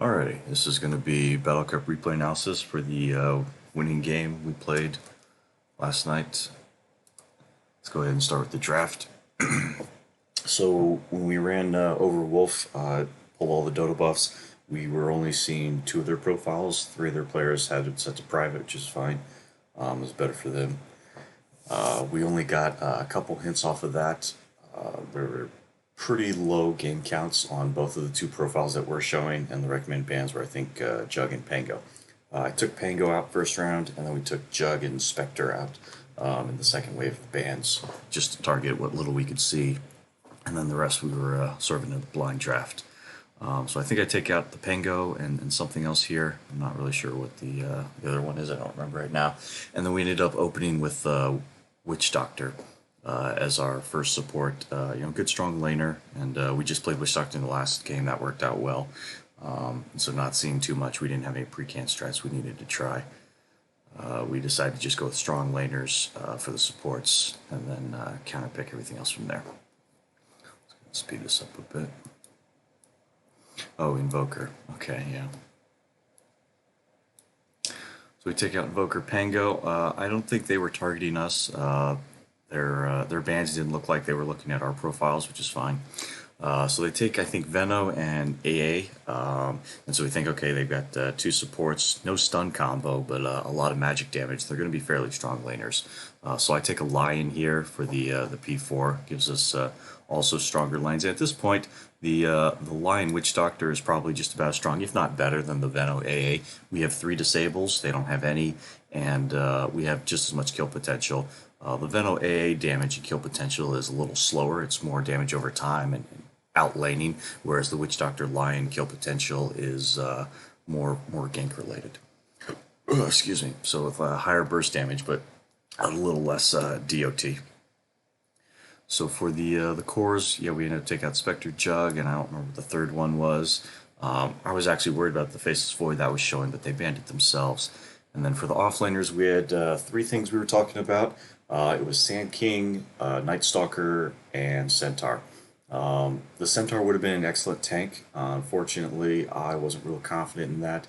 Alrighty, this is going to be Battle Cup replay analysis for the winning game we played last night. Let's go ahead and start with the draft. So when we ran over Wolf, pulled all the Dota buffs, we were only seeing two of their profiles. Three of their players had it set to private, which is fine. It was better for them. We only got a couple hints off of that. There were pretty low game counts on both of the two profiles that we're showing, and the recommended bans were, I think, Jug and Pango. I took Pango out first round, and then we took Jug and Spectre out in the second wave of bans, just to target what little we could see. And then the rest we were sort of in a blind draft. So I think I take out the Pango and something else here. I'm not really sure what the other one is. I don't remember right now. And then we ended up opening with Witch Doctor as our first support. Good strong laner, and we just played Witch Doctor in the last game. That worked out well. So not seeing too much. We didn't have any pre-can strats we needed to try. We decided to just go with strong laners for the supports, and then counter pick everything else from there. Let's speed this up a bit. Oh, Invoker. Okay, yeah. So we take out Invoker Pango. I don't think they were targeting us. Their bands didn't look like they were looking at our profiles, which is fine. So they take, I think, Veno and AA. And so we think, okay, they've got two supports, no stun combo, but a lot of magic damage. They're going to be fairly strong laners. So I take a Lion here for the P4. Gives us also stronger lanes. And at this point, the Lion Witch Doctor is probably just about as strong, if not better, than the Veno AA. We have 3 disables. They don't have any. And we have just as much kill potential. The Veno AA damage and kill potential is a little slower. It's more damage over time and outlaning, whereas the Witch Doctor Lion kill potential is more gank related. Excuse me. So with higher burst damage, but a little less DOT. So for the cores, yeah, we ended up taking out Spectre, Jug, and I don't remember what the third one was. I was actually worried about the Faceless Void that was showing, but they banned it themselves. And then for the offlaners, we had 3 things we were talking about. It was Sand King, Night Stalker, and Centaur. The Centaur would have been an excellent tank. Unfortunately, I wasn't real confident in that.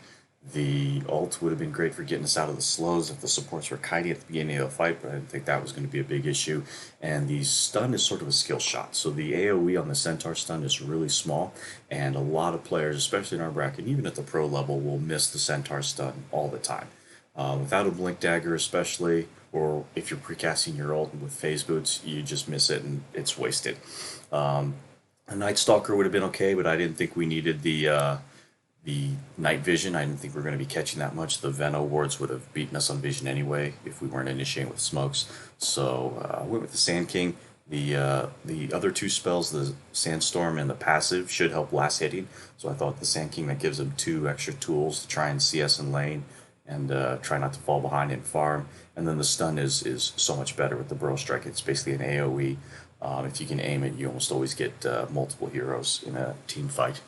The ult would have been great for getting us out of the slows if the supports were kiting at the beginning of the fight, but I didn't think that was going to be a big issue. And the stun is sort of a skill shot. So the AoE on the Centaur stun is really small, and a lot of players, especially in our bracket, even at the pro level, will miss the Centaur stun all the time. Without a Blink Dagger especially, or if you're precasting your ult with phase boots, you just miss it and it's wasted. A Night Stalker would have been okay, but I didn't think we needed the night vision. I didn't think we were going to be catching that much. The Veno wards would have beaten us on vision anyway if we weren't initiating with smokes. So I went with the Sand King. The other 2 spells, the Sandstorm and the passive, should help last hitting. So I thought the Sand King, that gives them 2 extra tools to try and CS in lane and try not to fall behind and farm. And then the stun is so much better with the Burrow Strike. It's basically an AoE. If you can aim it, you almost always get multiple heroes in a team fight.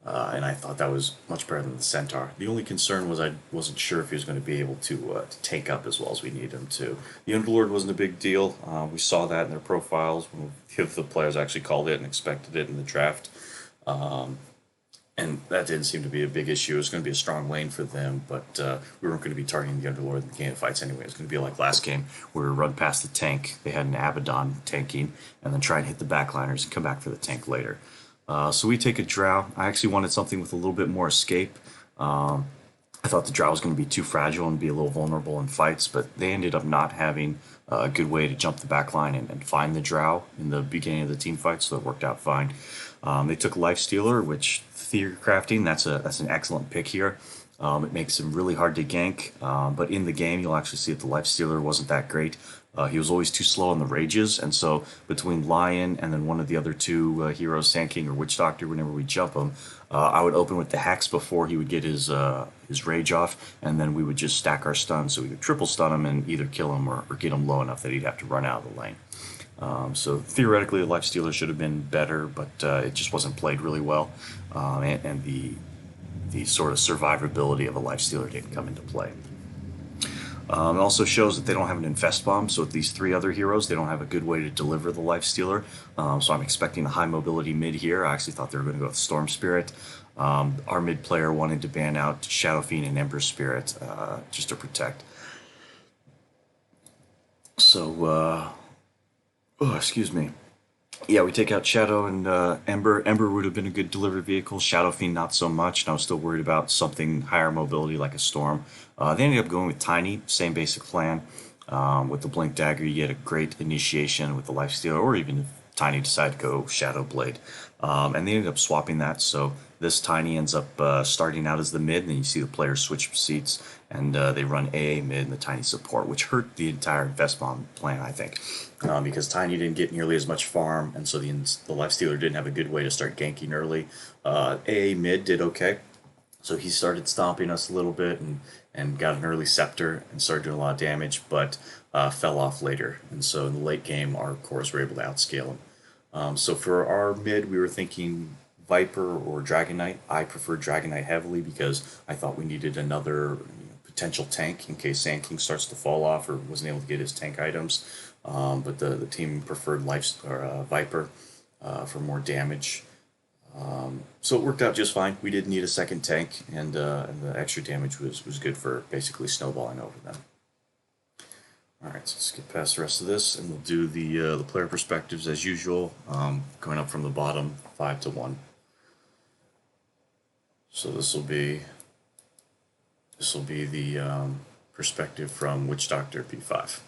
And I thought that was much better than the Centaur. The only concern was I wasn't sure if he was going to be able to tank up as well as we needed him to. The Underlord wasn't a big deal. We saw that in their profiles when the players actually called it and expected it in the draft. And that didn't seem to be a big issue. It was going to be a strong lane for them, but we weren't going to be targeting the Underlord in the game fights anyway. It was going to be like last game, where we run past the tank. They had an Abaddon tanking, and then try and hit the backliners and come back for the tank later. So we take a Drow. I actually wanted something with a little bit more escape. I thought the Drow was going to be too fragile and be a little vulnerable in fights, but they ended up not having a good way to jump the backline and find the Drow in the beginning of the team fight, so it worked out fine. They took Lifestealer, which Theory Crafting, that's an excellent pick here. It makes him really hard to gank, but in the game you'll actually see that the Lifestealer wasn't that great. He was always too slow on the rages, and so between Lion and then one of the other 2 heroes, Sand King or Witch Doctor, whenever we jump him, I would open with the Hex before he would get his rage off, and then we would just stack our stuns, so we could triple stun him and either kill him or get him low enough that he'd have to run out of the lane. So theoretically, the Lifestealer should have been better, but it just wasn't played really well, and the sort of survivability of a Lifestealer didn't come into play. It also shows that they don't have an Infest Bomb, so with these three other heroes, they don't have a good way to deliver the Life Stealer. So I'm expecting a high mobility mid here. I actually thought they were going to go with Storm Spirit. Our mid player wanted to ban out Shadow Fiend and Ember Spirit just to protect. So, oh, excuse me. Yeah, we take out Shadow and Ember. Ember would have been a good delivery vehicle. Shadow Fiend not so much. And I was still worried about something higher mobility like a Storm. They ended up going with Tiny, same basic plan. With the Blink Dagger, you get a great initiation with the Lifestealer, or even if Tiny decided to go Shadow Blade. And they ended up swapping that, so this Tiny ends up starting out as the mid, and then you see the players switch seats, and they run AA mid and the Tiny support, which hurt the entire Invest Bomb plan, I think. Because Tiny didn't get nearly as much farm, and so the Lifestealer didn't have a good way to start ganking early. AA mid did okay, so he started stomping us a little bit and got an early Scepter and started doing a lot of damage, but fell off later. And so in the late game, our cores were able to outscale him. So for our mid, we were thinking Viper or Dragon Knight. I preferred Dragon Knight heavily because I thought we needed another potential tank in case Sand King starts to fall off or wasn't able to get his tank items. But the team preferred Viper for more damage. So it worked out just fine. We didn't need a second tank, and the extra damage was good for basically snowballing over them. All right, so let's get past the rest of this, and we'll do the player perspectives as usual, going up from the bottom 5 to 1. So this will be the perspective from Witch Doctor P5.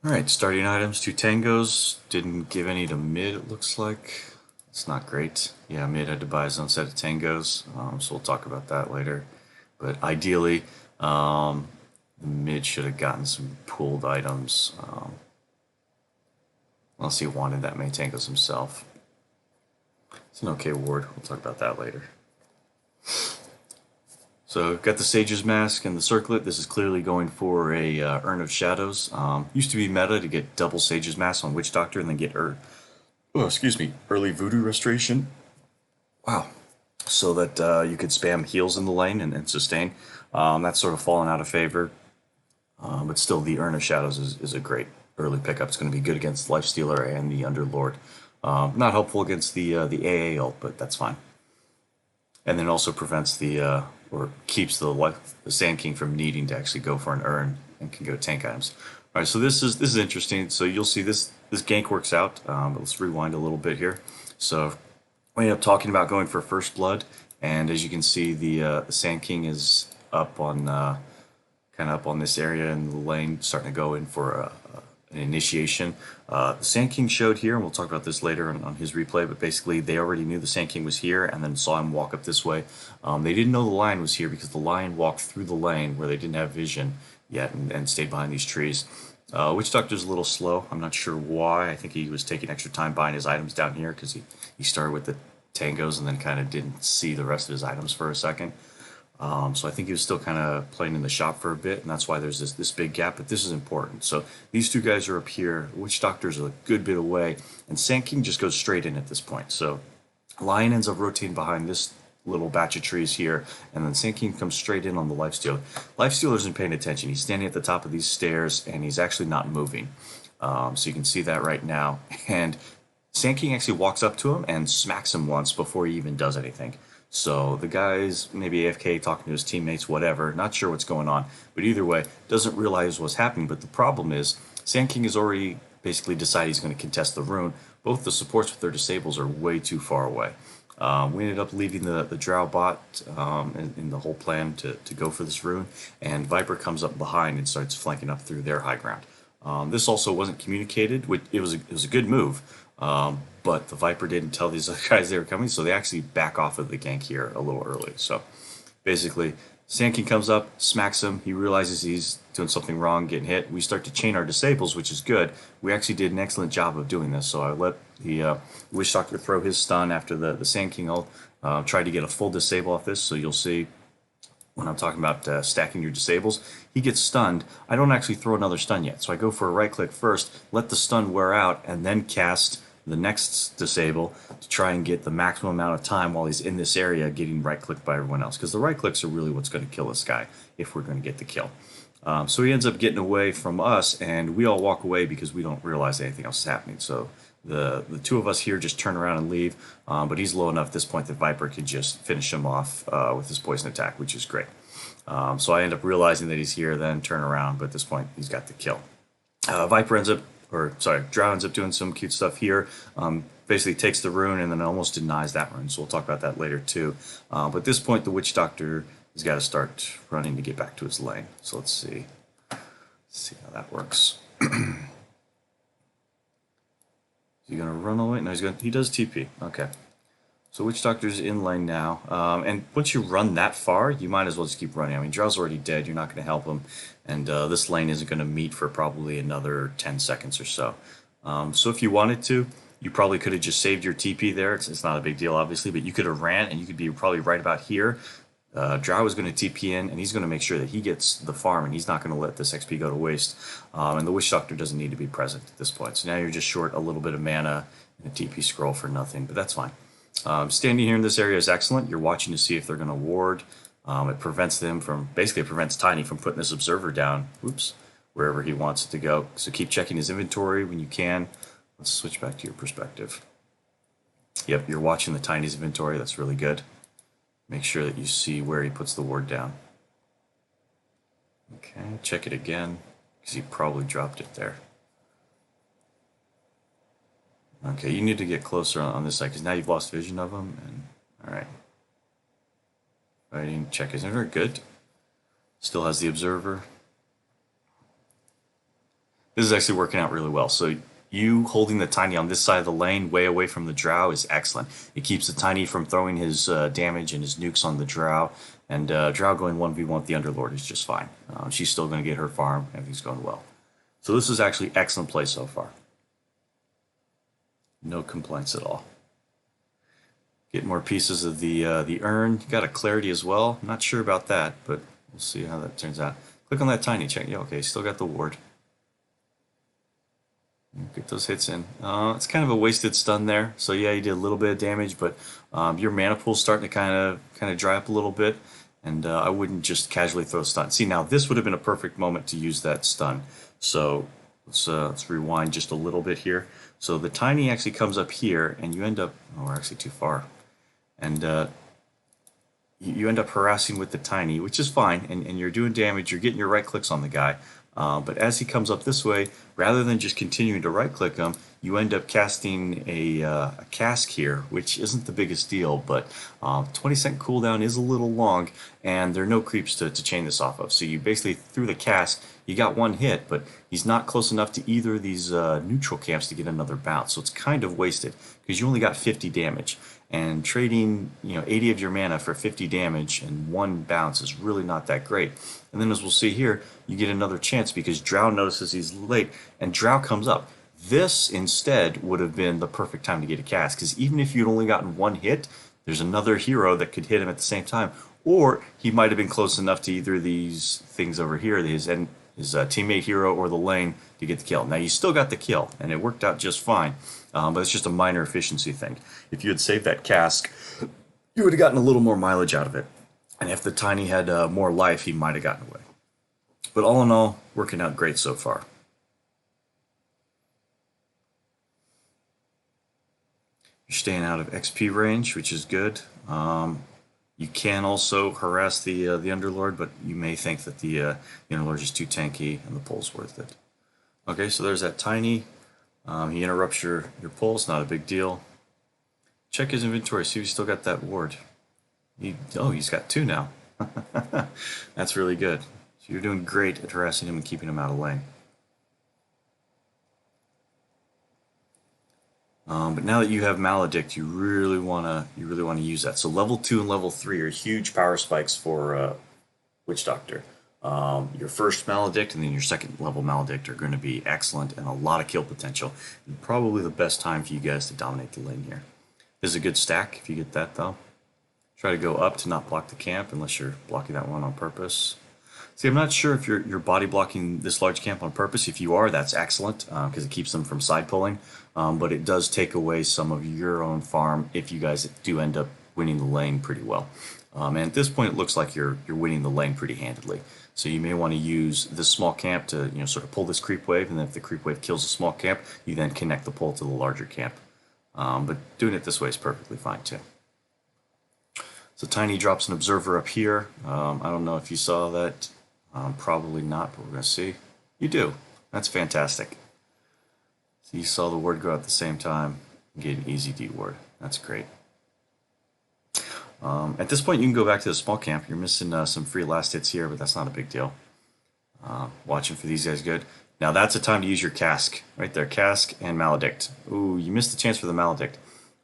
All right, starting items, 2 tangos. Didn't give any to mid, it looks like. It's not great. Yeah, mid had to buy his own set of tangos, so we'll talk about that later. But ideally, the mid should have gotten some pooled items, unless he wanted that many tangos himself. It's an okay ward. We'll talk about that later. So got the Sage's Mask and the Circlet. This is clearly going for a Urn of Shadows. Used to be meta to get double Sage's Mask on Witch Doctor and then get early Voodoo Restoration. Wow. So that you could spam heals in the lane and sustain. That's sort of fallen out of favor. But still, the Urn of Shadows is a great early pickup. It's going to be good against Lifestealer and the Underlord. Not helpful against the AA ult, but that's fine. And then also prevents or keeps the Sand King from needing to actually go for an Urn and can go tank items. All right, so this is interesting. So you'll see this gank works out. But let's rewind a little bit here. So we ended up talking about going for First Blood, and as you can see, the Sand King is up on kind of up on this area in the lane, starting to go in for an initiation. The Sand King showed here, and we'll talk about this later on his replay, but basically they already knew the Sand King was here and then saw him walk up this way. They didn't know the Lion was here because the Lion walked through the lane where they didn't have vision yet and stayed behind these trees. Witch Doctor's a little slow. I'm not sure why. I think he was taking extra time buying his items down here because he started with the tangos and then kind of didn't see the rest of his items for a second. So I think he was still kind of playing in the shop for a bit, and that's why there's this big gap, but this is important. So these two guys are up here. Witch Doctor's a good bit away, and Sand King just goes straight in at this point. So Lion ends up rotating behind this little batch of trees here, and then Sand King comes straight in on the Lifestealer. Lifestealer isn't paying attention. He's standing at the top of these stairs, and he's actually not moving. So you can see that right now. And Sand King actually walks up to him and smacks him once before he even does anything. So the guy's maybe AFK talking to his teammates, whatever, not sure what's going on. But either way, doesn't realize what's happening. But the problem is, Sand King has already basically decided he's going to contest the rune. Both the supports with their disables are way too far away. We ended up leaving the Drow bot in the whole plan to go for this rune. And Viper comes up behind and starts flanking up through their high ground. This also wasn't communicated. It was a good move. But the Viper didn't tell these other guys they were coming, so they actually back off of the gank here a little early. So basically, Sand King comes up, smacks him, he realizes he's doing something wrong, getting hit. We start to chain our disables, which is good. We actually did an excellent job of doing this, so I let the Witch Doctor throw his stun after the Sand King ult, tried to get a full disable off this, so you'll see when I'm talking about stacking your disables, he gets stunned. I don't actually throw another stun yet, so I go for a right click first, let the stun wear out, and then cast the next disable to try and get the maximum amount of time while he's in this area getting right-clicked by everyone else. Because the right-clicks are really what's going to kill this guy if we're going to get the kill. So he ends up getting away from us, and we all walk away because we don't realize anything else is happening. So the two of us here just turn around and leave, but he's low enough at this point that Viper could just finish him off with his poison attack, which is great. So I end up realizing that he's here, then turn around, but at this point he's got the kill. Viper ends up, or sorry, Drow ends up doing some cute stuff here. Basically takes the rune and then almost denies that rune, so we'll talk about that later too. But at this point the Witch Doctor has got to start running to get back to his lane. So let's see how that works. Is he gonna run away? No, he does TP. Okay. So Witch Doctor's in lane now. And once you run that far, you might as well just keep running. I mean, Drow's already dead. You're not going to help him. And this lane isn't going to meet for probably another 10 seconds or so. So if you wanted to, you probably could have just saved your TP there. It's not a big deal, obviously, but you could have ran and you could be probably right about here. Drow is going to TP in, and he's going to make sure that he gets the farm, and he's not going to let this XP go to waste. And the Witch Doctor doesn't need to be present at this point. So now you're just short a little bit of mana and a TP scroll for nothing, but that's fine. Standing here in this area is excellent. You're watching to see if they're going to ward. It prevents them from, basically it prevents Tiny from putting this observer down, wherever he wants it to go. So keep checking his inventory when you can. Let's switch back to your perspective. Yep, you're watching the Tiny's inventory. That's really good. Make sure that you see where he puts the ward down. Okay, check it again, because he probably dropped it there. Okay, you need to get closer on this side, because now you've lost vision of him. And all right. Fighting, check his inventory, good. Still has the observer. This is actually working out really well. So you holding the Tiny on this side of the lane, way away from the Drow, is excellent. It keeps the Tiny from throwing his damage and his nukes on the Drow. And Drow going 1v1 with the Underlord is just fine. She's still going to get her farm. Everything's going well. So this is actually excellent play so far. No complaints at all. Get more pieces of the urn. You got a clarity as well. I'm not sure about that, but we'll see how that turns out. Click on that Tiny, check. Yeah, okay, still got the ward. Get those hits in. It's kind of a wasted stun there. So yeah, you did a little bit of damage, but your mana pool's starting to kind of dry up a little bit, and I wouldn't just casually throw a stun. See, now this would have been a perfect moment to use that stun. So let's rewind just a little bit here. So the Tiny actually comes up here, and you end up, oh, we're actually too far, and you end up harassing with the Tiny, which is fine, and you're doing damage. You're getting your right clicks on the guy. But as he comes up this way, rather than just continuing to right-click him, you end up casting a cask here, which isn't the biggest deal, but 20-second cooldown is a little long, and there are no creeps to chain this off of. So you basically, through the cask, you got one hit, but he's not close enough to either of these neutral camps to get another bounce. So it's kind of wasted, because you only got 50 damage. And trading 80 of your mana for 50 damage and one bounce is really not that great. And then as we'll see here, you get another chance because Drow notices he's late, and Drow comes up. This, instead, would have been the perfect time to get a cast, because even if you'd only gotten one hit, there's another hero that could hit him at the same time. Or he might have been close enough to either of these things over here, his teammate hero or the lane, to get the kill. Now, you still got the kill, and it worked out just fine. But it's just a minor efficiency thing. If you had saved that cask, you would have gotten a little more mileage out of it. And if the Tiny had more life, he might have gotten away. But all in all, working out great so far. You're staying out of XP range, which is good. You can also harass the Underlord, but you may think that the Underlord is too tanky and the pull's worth it. Okay, so there's that Tiny. He interrupts your pulse, not a big deal. Check his inventory, see if he's still got that ward. He's got 2 now. That's really good. So you're doing great at harassing him and keeping him out of lane. But now that you have Maledict, you really wanna use that. So level 2 and level 3 are huge power spikes for Witch Doctor. Your first Maledict and then your second level Maledict are going to be excellent and a lot of kill potential. And probably the best time for you guys to dominate the lane here. This is a good stack if you get that though. Try to go up to not block the camp unless you're blocking that one on purpose. See, I'm not sure if you're body blocking this large camp on purpose. If you are, that's excellent because it keeps them from side pulling. But it does take away some of your own farm if you guys do end up winning the lane pretty well. And at this point, it looks like you're winning the lane pretty handedly. So you may want to use this small camp to sort of pull this creep wave, and then if the creep wave kills the small camp, you then connect the pull to the larger camp. But doing it this way is perfectly fine too. So Tiny drops an observer up here. I don't know if you saw that. Probably not, but we're going to see. You do. That's fantastic. So you saw the word go out at the same time and get an easy D word. That's great. At this point, you can go back to the small camp. You're missing some free last hits here, but that's not a big deal. Watching for these guys good. Now that's a time to use your cask. Right there, cask and maledict. Ooh, you missed the chance for the maledict.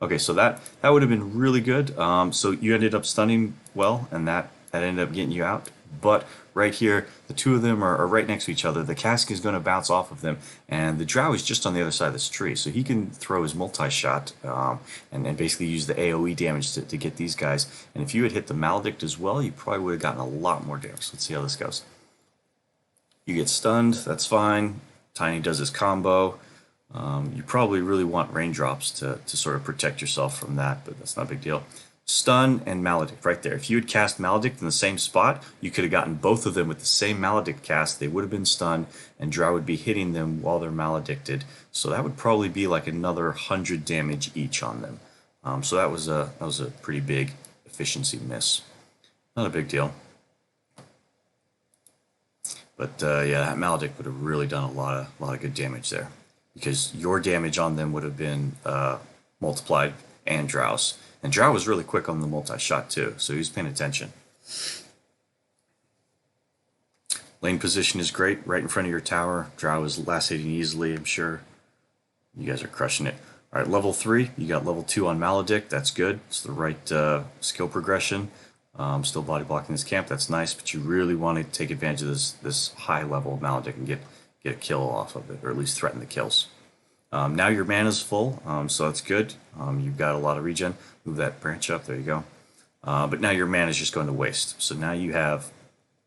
Okay, so that would have been really good. So you ended up stunning well, and that ended up getting you out. But right here, the two of them are right next to each other. The cask is going to bounce off of them, and the drow is just on the other side of this tree. So he can throw his multi-shot and basically use the AoE damage to get these guys. And if you had hit the maledict as well, you probably would have gotten a lot more damage. Let's see how this goes. You get stunned, that's fine. Tiny does his combo. You probably really want raindrops to sort of protect yourself from that, but that's not a big deal. Stun and Maledict right there. If you had cast Maledict in the same spot, you could have gotten both of them with the same Maledict cast. They would have been stunned, and Drow would be hitting them while they're Maledicted. So that would probably be like another 100 damage each on them. So that was a pretty big efficiency miss. Not a big deal. But yeah, that Maledict would have really done a lot of good damage there, because your damage on them would have been multiplied, and Drow's. And Drow was really quick on the multi-shot too, so he was paying attention. Lane position is great, right in front of your tower. Drow is last hitting easily, I'm sure. You guys are crushing it. All right, level 3, you got level 2 on Maledict, that's good. It's the right skill progression. Still body blocking this camp, that's nice, but you really want to take advantage of this high level of Maledict and get a kill off of it, or at least threaten the kills. Now your mana's full, so that's good. You've got a lot of regen. Move that branch up, there you go. But now your mana is just going to waste. So now you have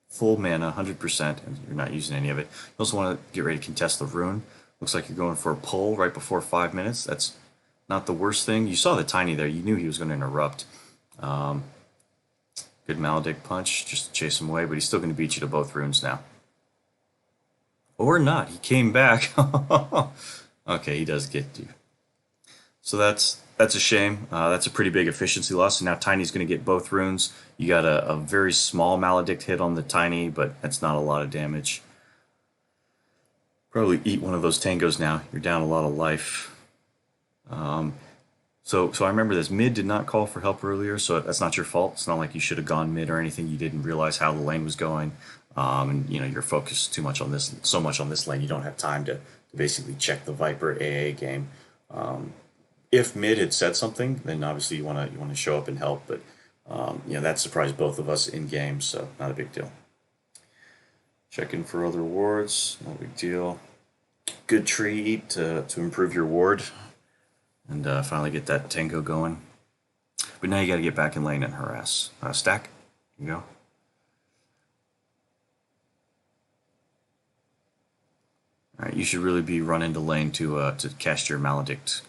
full mana, 100%, and you're not using any of it. You also want to get ready to contest the rune. Looks like you're going for a pull right before 5 minutes. That's not the worst thing. You saw the Tiny there. You knew he was going to interrupt. Good Maledict punch, just to chase him away, but he's still going to beat you to both runes now. Or not. He came back. Okay, he does get you. So that's a shame. That's a pretty big efficiency loss. And now Tiny's going to get both runes. You got a very small Maledict hit on the Tiny, but that's not a lot of damage. Probably eat one of those tangos now. You're down a lot of life. So I remember this. Mid did not call for help earlier, so that's not your fault. It's not like you should have gone mid or anything. You didn't realize how the lane was going. And you're focused too much on this, so much on this lane. You don't have time to basically check the Viper AA game. If mid had said something, then obviously you want to show up and help. But that surprised both of us in game, so not a big deal. Checking for other wards, no big deal. Good tree eat to improve your ward, and finally get that tango going. But now you got to get back in lane and harass. Stack, you go. All right, you should really be running to lane to cast your Maledict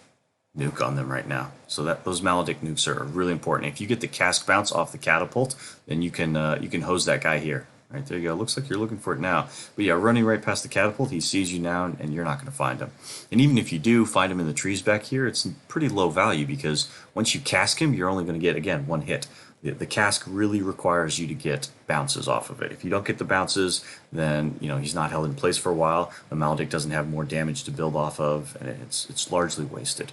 nuke on them right now. So those Maledict nukes are really important. If you get the cask bounce off the catapult, then you can hose that guy here. Right, there you go. Looks like you're looking for it now. But yeah, running right past the catapult, he sees you now, and you're not going to find him. And even if you do find him in the trees back here, it's pretty low value, because once you cask him, you're only going to get, again, one hit. The cask really requires you to get bounces off of it. If you don't get the bounces, then he's not held in place for a while. The Maledict doesn't have more damage to build off of, and it's largely wasted.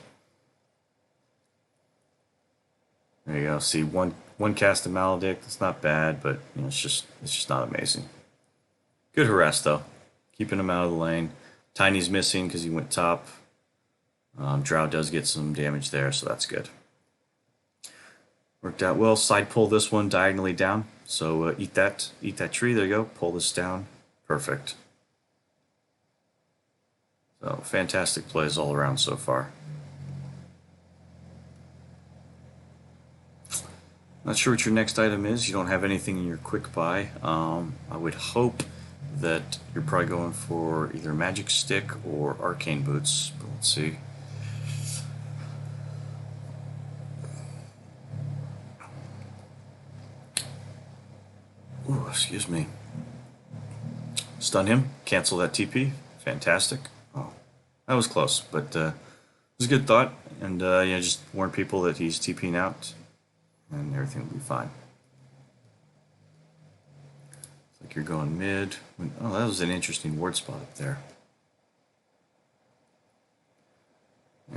There you go. See, one cast of Maledict. It's not bad, but it's just not amazing. Good harass though, keeping him out of the lane. Tiny's missing because he went top. Drow does get some damage there, so that's good. Worked out well. Side pull this one diagonally down. So eat that tree. There you go. Pull this down. Perfect. So fantastic plays all around so far. Not sure what your next item is. You don't have anything in your quick buy. I would hope that you're probably going for either Magic Stick or Arcane Boots. But let's see. Ooh, excuse me. Stun him. Cancel that TP. Fantastic. Oh, that was close, but it was a good thought. And yeah, just warn people that he's TPing out, and everything will be fine. Like you're going mid. Oh, that was an interesting ward spot up there.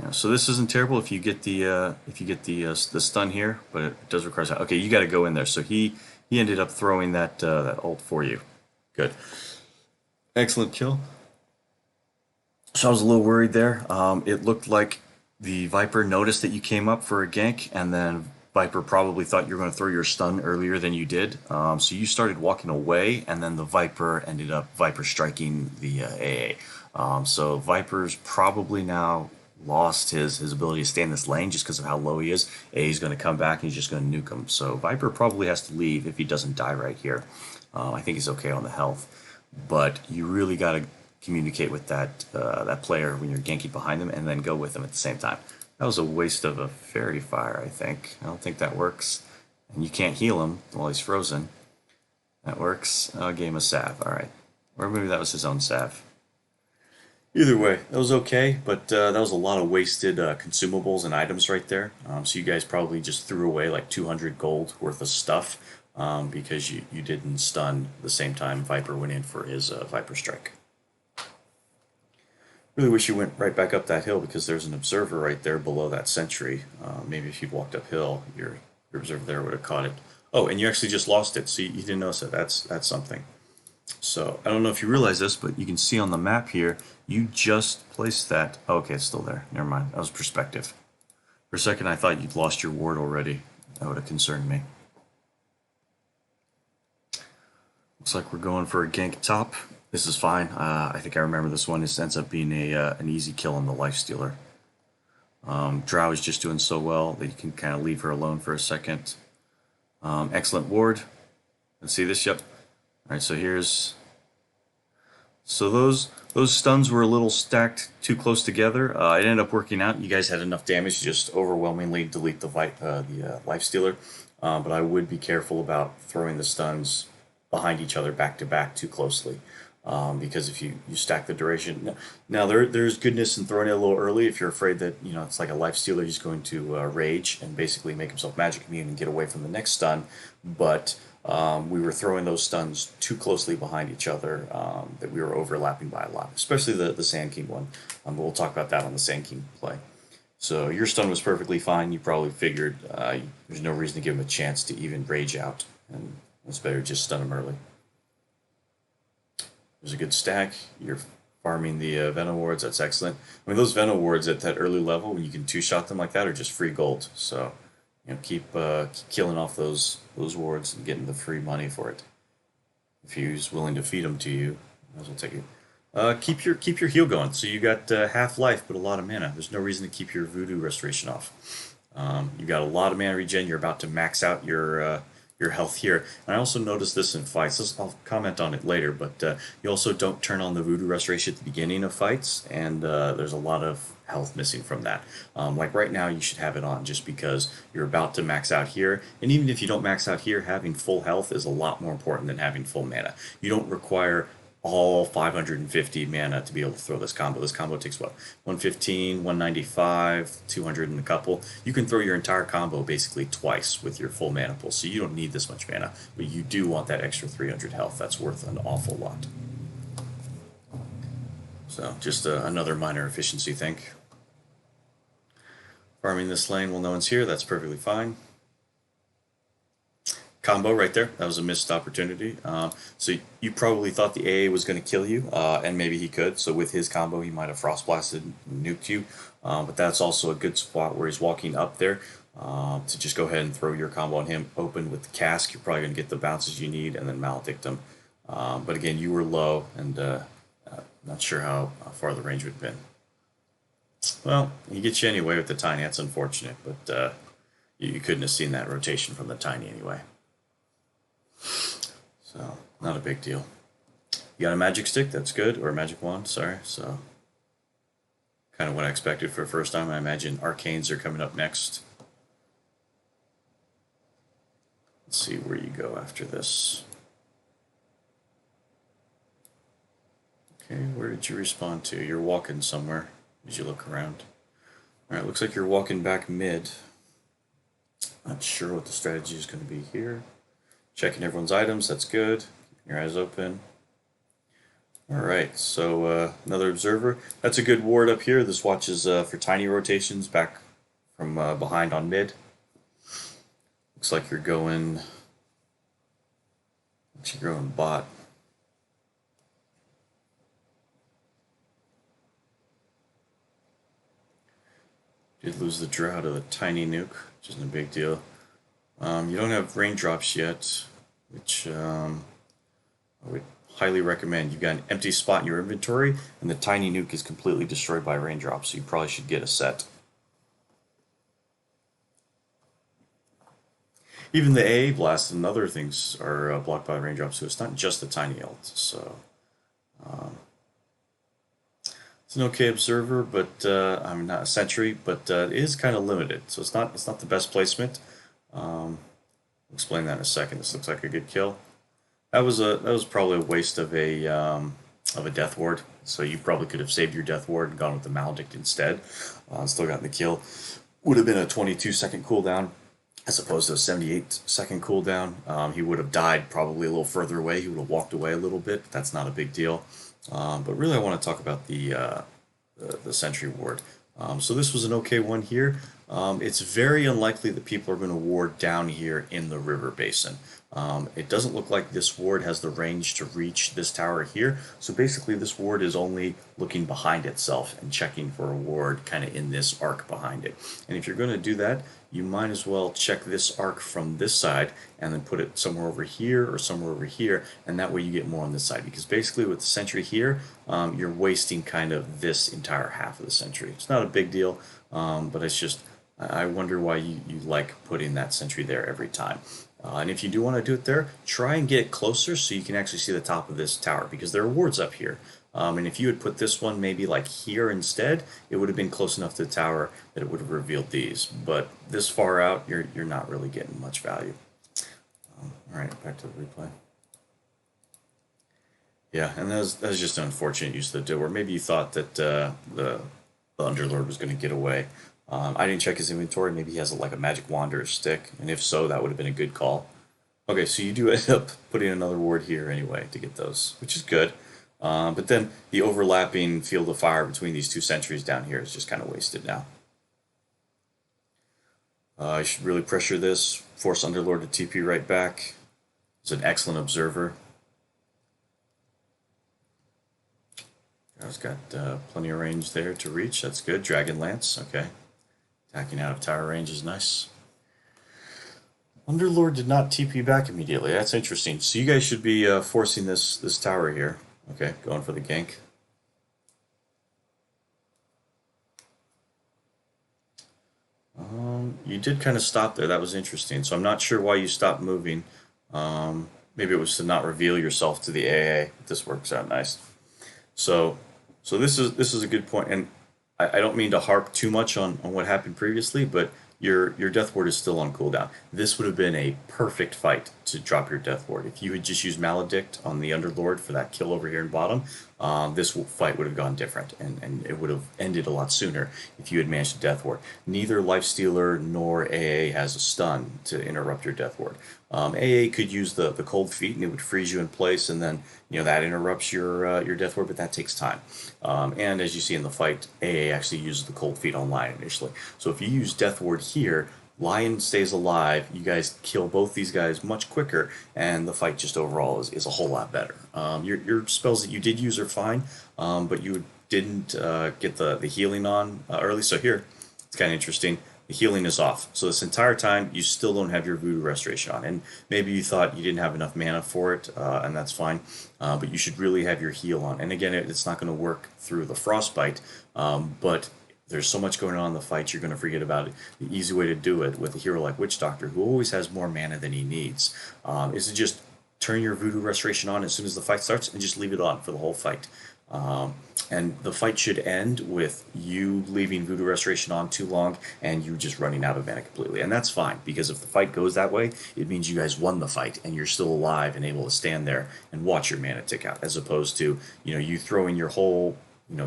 Yeah, so this isn't terrible if you get the stun here, but it does require. Okay, you got to go in there. So he ended up throwing that ult for you. Good, excellent kill. So I was a little worried there. It looked like the Viper noticed that you came up for a gank, and then Viper probably thought you were going to throw your stun earlier than you did. So you started walking away, and then the Viper ended up Viper striking the AA. So Viper's probably now lost his ability to stay in this lane just because of how low he is. A is going to come back and he's just going to nuke him. So Viper probably has to leave if he doesn't die right here. I think he's okay on the health, but you really got to communicate with that player when you're ganking behind them, and then go with them at the same time. That was a waste of a fairy fire, I think. I don't think that works. And you can't heal him while he's frozen. That works. Game of salve. All right. Or maybe that was his own salve. Either way, that was okay, but that was a lot of wasted consumables and items right there. So you guys probably just threw away like 200 gold worth of stuff because you didn't stun the same time Viper went in for his Viper Strike. Really wish you went right back up that hill because there's an observer right there below that sentry. Maybe if you'd walked uphill, your observer there would have caught it. Oh, and you actually just lost it, so you didn't notice it. That's something. So I don't know if you realize this, but you can see on the map here, you just placed that. Oh, okay, it's still there. Never mind. That was perspective. For a second, I thought you'd lost your ward already. That would have concerned me. Looks like we're going for a gank top. This is fine. I think I remember this one. This ends up being an easy kill on the Lifestealer. Drow is just doing so well that you can kind of leave her alone for a second. Excellent ward. Let's see this. Yep. All right. So here's. So those stuns were a little stacked too close together. It ended up working out. You guys had enough damage to just overwhelmingly delete the Lifestealer. But I would be careful about throwing the stuns behind each other back to back too closely. Because if you stack the duration, now there's goodness in throwing it a little early if you're afraid that it's like a Lifestealer, he's going to rage and basically make himself magic immune and get away from the next stun. But we were throwing those stuns too closely behind each other that we were overlapping by a lot, especially the Sand King one. But we'll talk about that on the Sand King play. So your stun was perfectly fine. You probably figured there's no reason to give him a chance to even rage out, and it's better to just stun him early. There's a good stack. You're farming the Venom wards. That's excellent. I mean, those Venom wards at that early level, when you can two-shot them like that, are just free gold. So, keep killing off those wards and getting the free money for it. If he's willing to feed them to you, might as well take it. Keep your heal going. So you got half life, but a lot of mana. There's no reason to keep your Voodoo Restoration off. You got a lot of mana regen. You're about to max out your health here. And I also noticed this in fights. I'll comment on it later, but you also don't turn on the Voodoo Restoration at the beginning of fights, and there's a lot of health missing from that. Like right now, you should have it on just because you're about to max out here. And even if you don't max out here, having full health is a lot more important than having full mana. You don't require all 550 mana to be able to throw this combo. This combo takes what? 115, 195, 200 and a couple. You can throw your entire combo basically twice with your full mana pool, so you don't need this much mana, but you do want that extra 300 health. That's worth an awful lot. So just another minor efficiency thing. Farming this lane while no one's here, that's perfectly fine. Combo right there. That was a missed opportunity. So you probably thought the AA was going to kill you, and maybe he could. So with his combo, he might have Frost Blasted and nuked you. But that's also a good spot where he's walking up there to just go ahead and throw your combo on him. Open with the cask. You're probably going to get the bounces you need and then maledict him. But again, you were low and not sure how far the range would have been. Well, he gets you anyway with the tiny. That's unfortunate, but You couldn't have seen that rotation from the tiny anyway. So, not a big deal. You got a magic stick, that's good, or a magic wand, sorry. So, kind of what I expected for the first time. I imagine arcanes are coming up next. Let's see where you go after this. Okay, where did you respond to? You're walking somewhere as you look around. Alright, looks like you're walking back mid. Not sure what the strategy is going to be here. Checking everyone's items, that's good. Keeping your eyes open. Alright, so another observer. That's a good ward up here. This watches for tiny rotations back from behind on mid. Looks like you're going bot. Did lose the drought of the tiny nuke, which isn't a big deal. You don't have raindrops yet, which I would highly recommend. You've got an empty spot in your inventory, and the tiny nuke is completely destroyed by raindrops, so you probably should get a set. Even the AA blast and other things are blocked by raindrops, so it's not just the tiny ult. So it's an okay observer, but I'm not a sentry, but it is kind of limited, so it's not the best placement. I'll explain that in a second. This looks like a good kill. That was probably a waste of a death ward. So you probably could have saved your death ward and gone with the maledict instead. Still gotten the kill. Would have been a 22-second cooldown as opposed to a 78-second cooldown. He would have died probably a little further away. He would have walked away a little bit. But that's not a big deal. But really, I want to talk about the sentry ward. So this was an okay one here. It's very unlikely that people are going to ward down here in the river basin. It doesn't look like this ward has the range to reach this tower here. So basically this ward is only looking behind itself and checking for a ward kind of in this arc behind it. And if you're going to do that, you might as well check this arc from this side and then put it somewhere over here or somewhere over here, and that way you get more on this side. Because basically with the sentry here, you're wasting kind of this entire half of the sentry. It's not a big deal, but it's just, I wonder why you like putting that sentry there every time. And if you do want to do it there, try and get closer so you can actually see the top of this tower, because there are wards up here. And if you had put this one maybe like here instead, it would have been close enough to the tower that it would have revealed these. But this far out, you're not really getting much value. All right, back to the replay. Yeah, and that was just an unfortunate use of the door. Maybe you thought that the Underlord was going to get away. I didn't check his inventory. Maybe he has like a magic wand or a stick, and if so, that would have been a good call. Okay, so you do end up putting another ward here anyway to get those, which is good. But then the overlapping field of fire between these two sentries down here is just kind of wasted now. I should really pressure this, force Underlord to TP right back. He's an excellent observer. He's got plenty of range there to reach. That's good. Dragon Lance, okay. Attacking out of tower range is nice. Underlord did not TP back immediately. That's interesting. So you guys should be forcing this tower here. Okay, going for the gank. You did kind of stop there. That was interesting. So I'm not sure why you stopped moving. Maybe it was to not reveal yourself to the AA. This works out nice. So this is a good point, and I don't mean to harp too much on what happened previously, but your death ward is still on cooldown. This would have been a perfect fight to drop your death ward. If you had just used Maledict on the Underlord for that kill over here in bottom, this fight would have gone different, and it would have ended a lot sooner if you had managed to death ward. Neither Lifestealer nor AA has a stun to interrupt your death ward. AA could use the cold feet and it would freeze you in place, and then that interrupts your death ward, but that takes time. And as you see in the fight, AA actually uses the cold feet on Lion initially. So if you use death ward here, Lion stays alive, you guys kill both these guys much quicker, and the fight just overall is a whole lot better. Your spells that you did use are fine, but you didn't get the healing on early, so here, it's kind of interesting. The healing is off. So this entire time, you still don't have your Voodoo Restoration on. And maybe you thought you didn't have enough mana for it, and that's fine. But you should really have your heal on. And again, it's not going to work through the Frostbite, but there's so much going on in the fight, you're going to forget about it. The easy way to do it with a hero like Witch Doctor, who always has more mana than he needs, is to just turn your Voodoo Restoration on as soon as the fight starts and just leave it on for the whole fight. And the fight should end with you leaving Voodoo Restoration on too long and you just running out of mana completely. And that's fine, because if the fight goes that way, it means you guys won the fight and you're still alive and able to stand there and watch your mana tick out, as opposed to, you throwing your whole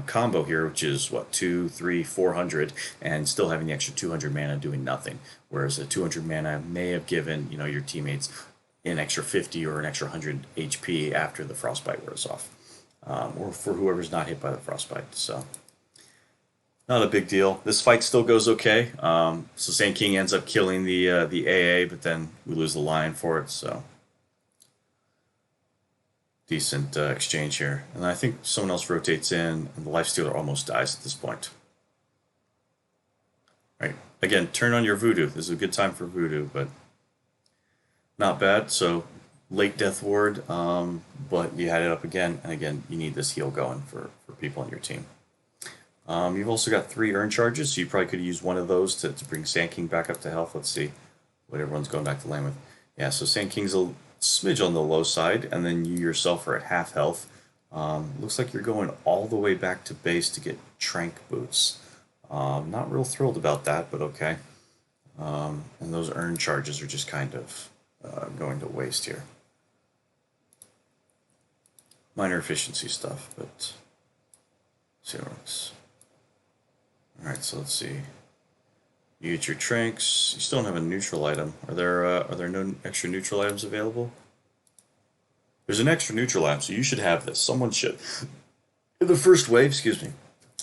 combo here, which is what, 2, 3, 400, and still having the extra 200 mana doing nothing. Whereas a 200 mana may have given, your teammates an extra 50 or an extra 100 HP after the frostbite wears off. Or for whoever's not hit by the frostbite. So, not a big deal. This fight still goes okay. So Sand King ends up killing the AA, but then we lose the Lion for it. So, decent exchange here. And I think someone else rotates in, and the Lifestealer almost dies at this point. Right. Again, turn on your Voodoo. This is a good time for Voodoo, but not bad. So late Death Ward, but you had it up again, and again, you need this heal going for people on your team. You've also got 3 Urn Charges, so you probably could use one of those to bring Sand King back up to health. Let's see what everyone's going back to land with. Yeah, so Sand King's a smidge on the low side, and then you yourself are at half health. Looks like you're going all the way back to base to get Trank Boots. Not real thrilled about that, but okay. And those Urn Charges are just kind of going to waste here. Minor efficiency stuff, but zeros. Alright, so let's see. You get your Tranks. You still don't have a neutral item. Are there no extra neutral items available? There's an extra neutral item, so you should have this. Someone should. In the first wave, excuse me.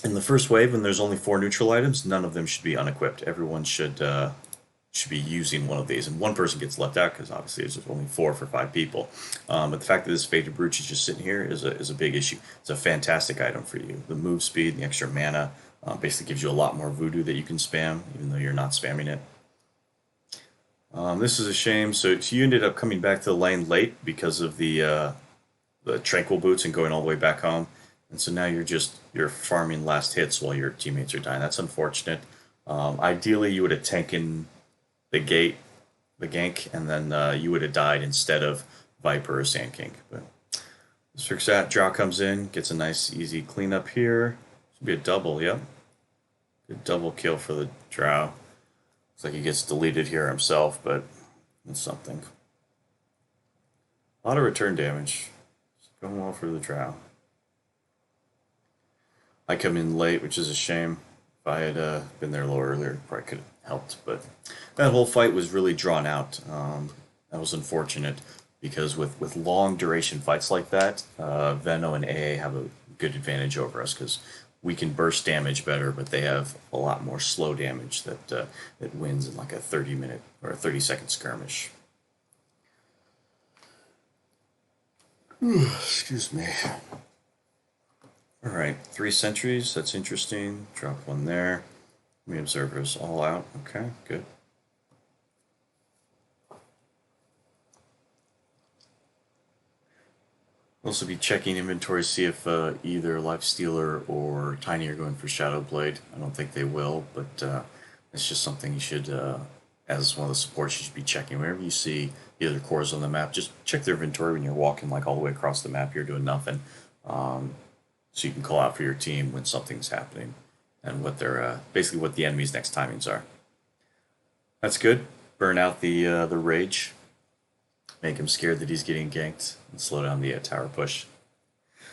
In the first wave, when there's only 4 neutral items, none of them should be unequipped. Everyone should be using one of these, and one person gets left out because obviously there's only 4 for 5 people. But the fact that this Faded Brooch is just sitting here is a big issue. It's a fantastic item for you. The move speed, the extra mana, basically gives you a lot more voodoo that you can spam, even though you're not spamming it. This is a shame. So you ended up coming back to the lane late because of the Tranquil Boots and going all the way back home. And so now you're farming last hits while your teammates are dying. That's unfortunate. Ideally, you would have taken the gank, and then you would have died instead of Viper or Sand King. But let's fix that. Drow comes in, gets a nice easy cleanup here. Should be a double, yep. Good double kill for the Drow. Looks like he gets deleted here himself, but that's something. A lot of return damage. It's going well for the Drow. I come in late, which is a shame. If I had been there a little earlier, probably could have helped. But that whole fight was really drawn out. That was unfortunate because with long duration fights like that, Veno and AA have a good advantage over us because we can burst damage better, but they have a lot more slow damage that wins in like a 30-minute or a 30-second skirmish. Excuse me. Alright, 3 sentries, that's interesting. Drop one there. We observers all out. Okay, good. Also be checking inventory, see if either Lifestealer or Tiny are going for Shadow Blade. I don't think they will, but it's just something you should, as one of the supports, you should be checking. Whenever you see either cores on the map, just check their inventory when you're walking like all the way across the map. You're doing nothing. So you can call out for your team when something's happening and what their basically what the enemy's next timings are. That's good. Burn out the rage. Make him scared that he's getting ganked and slow down the tower push.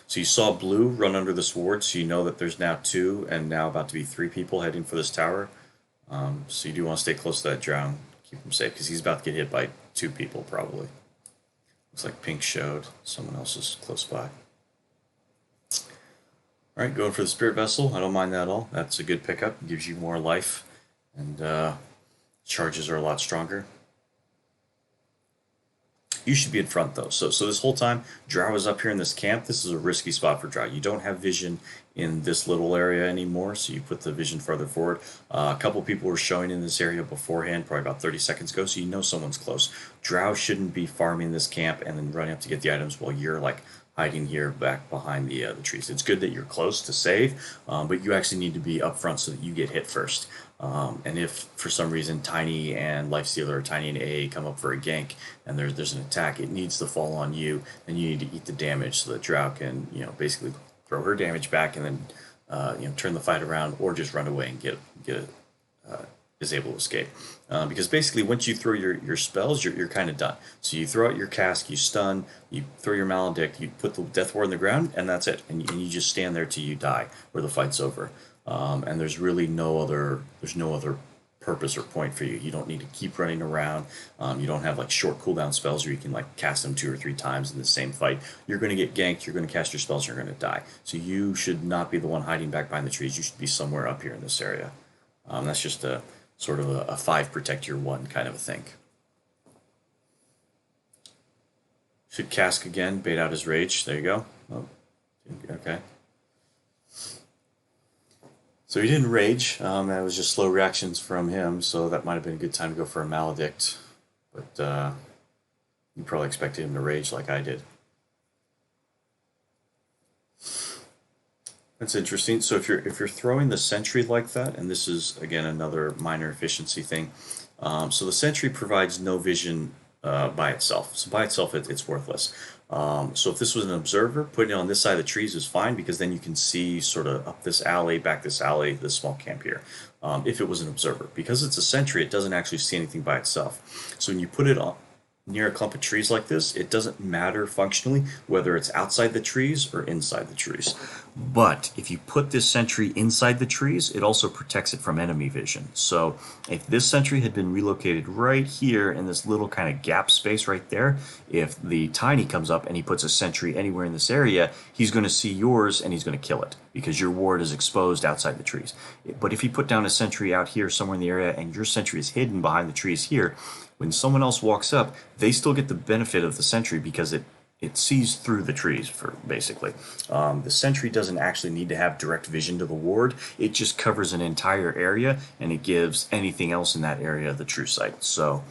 So you saw blue run under this ward, so you know that there's now 2 and now about to be 3 people heading for this tower. So you do want to stay close to that drown, keep him safe because he's about to get hit by 2 people probably. Looks like Pink showed. Someone else is close by. Alright, going for the Spirit Vessel. I don't mind that at all. That's a good pickup. It gives you more life, and charges are a lot stronger. You should be in front, though. So this whole time, Drow is up here in this camp. This is a risky spot for Drow. You don't have vision in this little area anymore, so you put the vision further forward. A couple people were showing in this area beforehand, probably about 30 seconds ago, so you know someone's close. Drow shouldn't be farming this camp and then running up to get the items while you're, like, hiding here back behind the trees. It's good that you're close to save, but you actually need to be up front so that you get hit first. And if for some reason Tiny and Lifestealer or Tiny and AA come up for a gank and there's an attack, it needs to fall on you, and you need to eat the damage so that Drow can, basically throw her damage back and then turn the fight around, or just run away and get is able to escape. Because basically, once you throw your spells, you're kind of done. So you throw out your cask, you stun, you throw your maledict, you put the death ward on the ground, and that's it. And you just stand there till you die, or the fight's over. And there's really no other purpose or point for you. You don't need to keep running around. You don't have like short cooldown spells where you can like cast them 2 or 3 times in the same fight. You're going to get ganked. You're going to cast your spells. You're going to die. So you should not be the one hiding back behind the trees. You should be somewhere up here in this area. That's just a sort of a 5 protect your 1 kind of a thing. Should cask again, bait out his rage. There you go. Oh, okay. So he didn't rage. That was just slow reactions from him, so that might have been a good time to go for a maledict. But you probably expected him to rage like I did. That's interesting. So if you're throwing the sentry like that, and this is again another minor efficiency thing, so the sentry provides no vision by itself. So by itself, it's worthless. So if this was an observer, putting it on this side of the trees is fine, because then you can see sort of up this alley, back this alley, this small camp here. If it was an observer, because it's a sentry, it doesn't actually see anything by itself. So when you put it on near a clump of trees like this, it doesn't matter functionally whether it's outside the trees or inside the trees. But if you put this sentry inside the trees, it also protects it from enemy vision. So if this sentry had been relocated right here in this little kind of gap space right there, if the Tiny comes up and he puts a sentry anywhere in this area, he's going to see yours and he's going to kill it, because your ward is exposed outside the trees. But if you put down a sentry out here somewhere in the area and your sentry is hidden behind the trees here, when someone else walks up, they still get the benefit of the sentry because it sees through the trees, for basically. The sentry doesn't actually need to have direct vision to the ward. It just covers an entire area, and it gives anything else in that area the true sight. So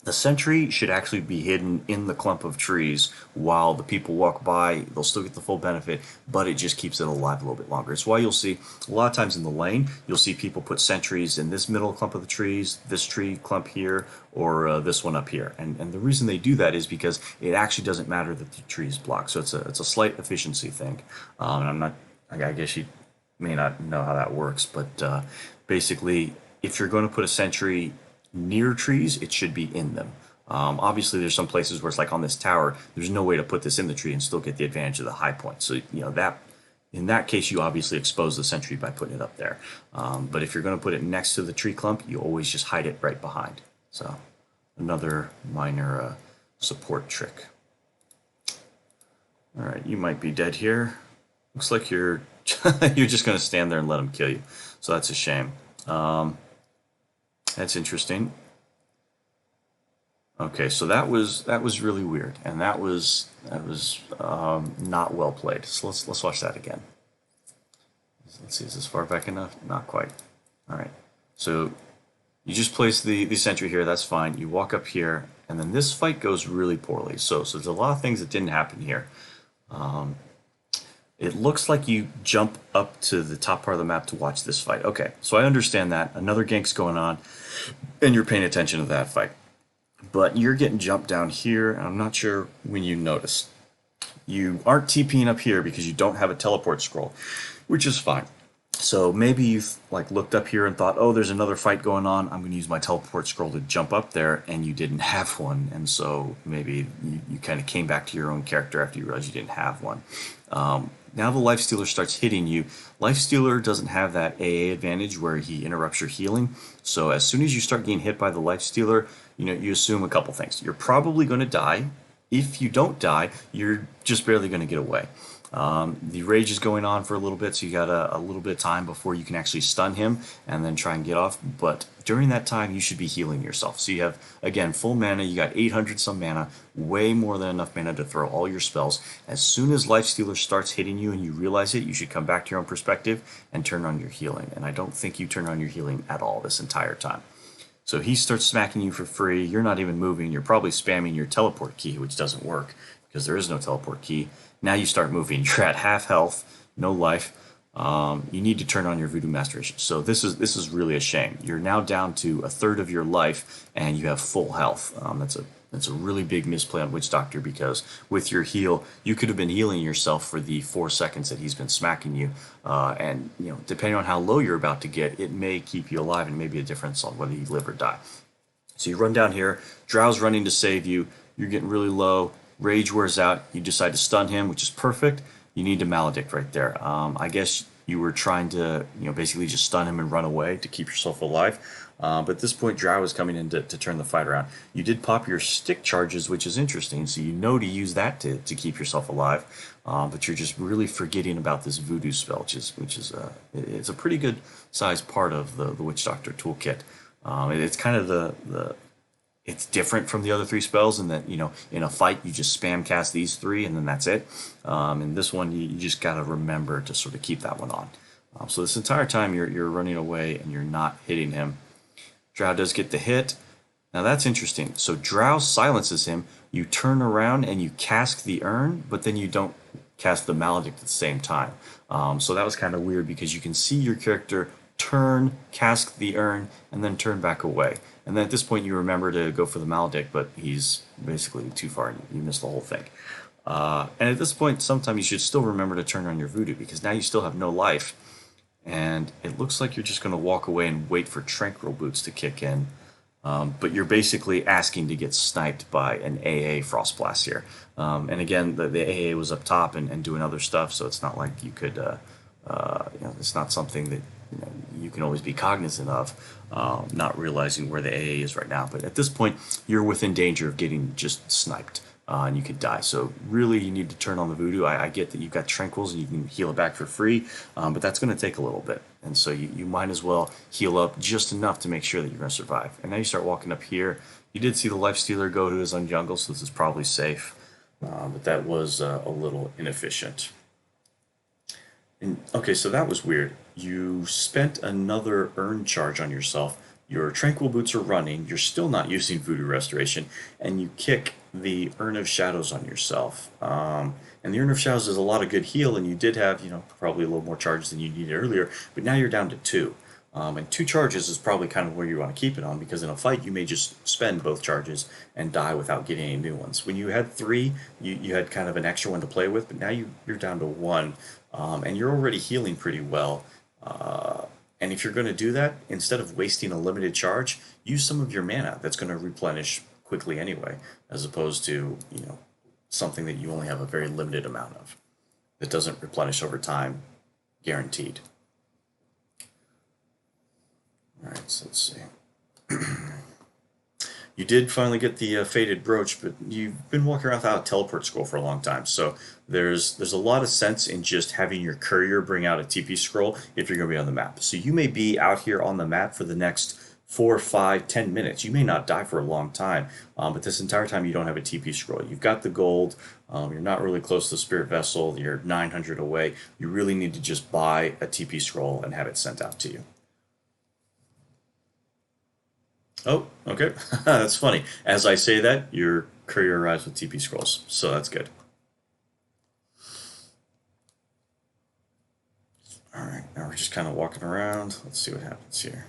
the sentry should actually be hidden in the clump of trees while the people walk by. They'll still get the full benefit, but it just keeps it alive a little bit longer. It's why you'll see a lot of times in the lane, you'll see people put sentries in this middle clump of the trees, this tree clump here, or this one up here. And the reason they do that is because it actually doesn't matter that the tree is blocked. So it's a slight efficiency thing. And I guess you may not know how that works, but basically, if you're going to put a sentry near trees, it should be in them. Obviously, there's some places where it's like on this tower, there's no way to put this in the tree and still get the advantage of the high point. So, that in that case, you obviously expose the sentry by putting it up there. But if you're going to put it next to the tree clump, you always just hide it right behind. So, another minor support trick. All right, you might be dead here. Looks like you're you're just going to stand there and let him kill you. So that's a shame. That's interesting. Okay, so that was really weird, and that was not well played. So let's watch that again. Let's see, is this far back enough? Not quite. All right. So you just place the sentry here. That's fine. You walk up here, and then this fight goes really poorly. So there's a lot of things that didn't happen here. It looks like you jump up to the top part of the map to watch this fight. Okay, so I understand that. Another gank's going on, and you're paying attention to that fight. But you're getting jumped down here, and I'm not sure when you notice. You aren't TPing up here because you don't have a teleport scroll, which is fine. So maybe you've looked up here and thought, oh, there's another fight going on. I'm going to use my teleport scroll to jump up there, and you didn't have one. And so maybe you kind of came back to your own character after you realized you didn't have one. Now the Lifestealer starts hitting you. Lifestealer doesn't have that AA advantage where he interrupts your healing. So as soon as you start getting hit by the Lifestealer, you assume a couple things. You're probably going to die. If you don't die, you're just barely going to get away. The rage is going on for a little bit, so you got a little bit of time before you can actually stun him and then try and get off. But during that time, you should be healing yourself. So you have, again, full mana. You got 800 some mana, way more than enough mana to throw all your spells. As soon as Lifestealer starts hitting you and you realize it, you should come back to your own perspective and turn on your healing. And I don't think you turn on your healing at all this entire time. So he starts smacking you for free. You're not even moving. You're probably spamming your teleport key, which doesn't work because there is no teleport key. Now you start moving. You're at half health, no life. You need to turn on your Voodoo Masteration. So this is really a shame. You're now down to a third of your life, and you have full health. That's a really big misplay on Witch Doctor, because with your heal, you could have been healing yourself for the 4 seconds that he's been smacking you. And depending on how low you're about to get, it may keep you alive and maybe a difference on whether you live or die. So you run down here, Drow's running to save you, you're getting really low, Rage wears out, you decide to stun him, which is perfect. You need to Maledict right there. I guess you were trying to, basically just stun him and run away to keep yourself alive. But at this point, Drow is coming in to turn the fight around. You did pop your stick charges, which is interesting, so you know to use that to keep yourself alive. But you're just really forgetting about this Voodoo spell, which is it's a pretty good sized part of the Witch Doctor toolkit. It's kind of it's different from the other 3 spells in that, in a fight you just spam cast these 3 and then that's it. In this one, you just got to remember to sort of keep that one on. So this entire time you're running away and you're not hitting him. Drow does get the hit. Now that's interesting. So Drow silences him. You turn around and you cast the urn, but then you don't cast the Maledict at the same time. So that was kind of weird, because you can see your character turn, cast the urn, and then turn back away. And then at this point you remember to go for the Maledict, but he's basically too far and you miss the whole thing. And at this point, sometimes you should still remember to turn on your Voodoo, because now you still have no life. And it looks like you're just going to walk away and wait for Tranquil Boots to kick in. But you're basically asking to get sniped by an AA Frost Blast here. And again, the AA was up top and doing other stuff, so it's not like you could, it's not something that you can always be cognizant of, not realizing where the AA is right now. But at this point, you're within danger of getting just sniped. And you could die. So really, you need to turn on the Voodoo. I get that you've got Tranquils and you can heal it back for free, but that's going to take a little bit. And so you might as well heal up just enough to make sure that you're going to survive. And now you start walking up here. You did see the Lifestealer go to his own jungle, so this is probably safe. But that was a little inefficient. And, okay, so that was weird. You spent another urn charge on yourself. Your Tranquil Boots are running. You're still not using Voodoo Restoration, and you kick the Urn of Shadows on yourself. And the Urn of Shadows is a lot of good heal, and you did have, probably a little more charges than you needed earlier, but now you're down to 2. And 2 charges is probably kind of where you want to keep it on, because in a fight you may just spend both charges and die without getting any new ones. When you had 3, you had kind of an extra one to play with, but now you're down to 1, and you're already healing pretty well. And if you're going to do that, instead of wasting a limited charge, use some of your mana that's going to replenish quickly anyway, as opposed to, something that you only have a very limited amount of, that doesn't replenish over time, guaranteed. All right, so let's see. You did finally get the Faded Brooch, but you've been walking around without a teleport scroll for a long time, so there's a lot of sense in just having your courier bring out a TP scroll if you're going to be on the map. So you may be out here on the map for the next 4, 5, 10 minutes. You may not die for a long time, but this entire time you don't have a TP scroll. You've got the gold, you're not really close to the Spirit Vessel, you're 900 away. You really need to just buy a TP scroll and have it sent out to you. Oh, okay. That's funny. As I say that, your courier arrives with TP scrolls, so that's good. Alright, now we're just kind of walking around. Let's see what happens here.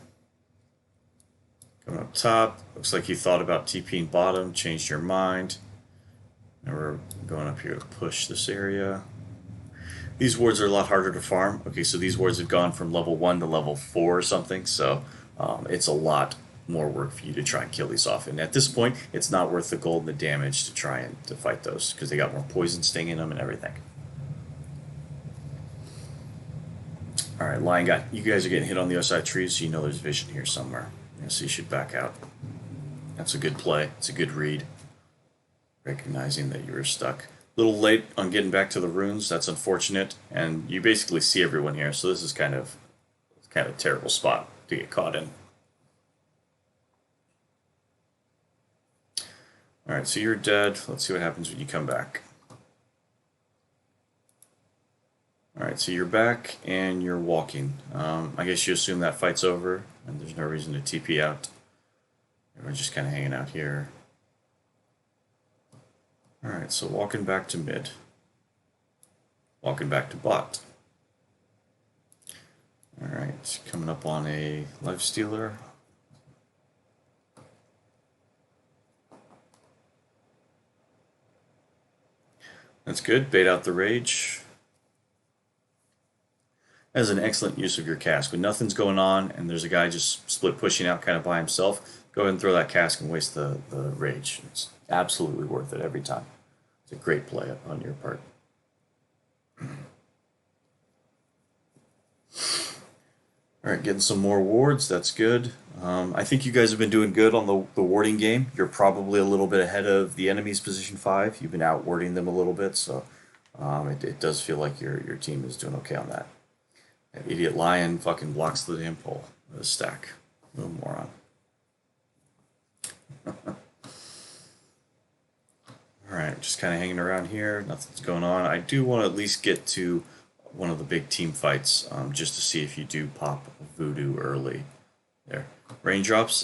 Going up top. Looks like you thought about TPing bottom, changed your mind. Now we're going up here to push this area. These wards are a lot harder to farm. Okay, so these wards have gone from level 1 to level 4 or something, so it's a lot more work for you to try and kill these off. And at this point, it's not worth the gold and the damage to try and to fight those, because they got more poison sting in them and everything. Alright, Lion God, you guys are getting hit on the other side of trees, so you know there's vision here somewhere. Yeah, so you should back out. That's a good play. It's a good read. Recognizing that you were stuck. A little late on getting back to the runes, that's unfortunate. And you basically see everyone here, so this is kind of a terrible spot to get caught in. Alright, so you're dead. Let's see what happens when you come back. Alright, so you're back and you're walking. I guess you assume that fight's over and there's no reason to TP out. We're just kind of hanging out here. Alright, so walking back to mid. Walking back to bot. Alright, coming up on a life stealer. That's good. Bait out the rage. That's an excellent use of your cask. When nothing's going on and there's a guy just split pushing out kind of by himself, go ahead and throw that cask and waste the rage. It's absolutely worth it every time. It's a great play on your part. Alright, getting some more wards. That's good. I think you guys have been doing good on the warding game. You're probably a little bit ahead of the enemy's position 5. You've been out warding them a little bit, so it does feel like your team is doing okay on that. That idiot lion fucking blocks the damn pole. What a stack. No moron. Alright, just kind of hanging around here. Nothing's going on. I do want to at least get to one of the big team fights just to see if you do pop voodoo early. There. Raindrops.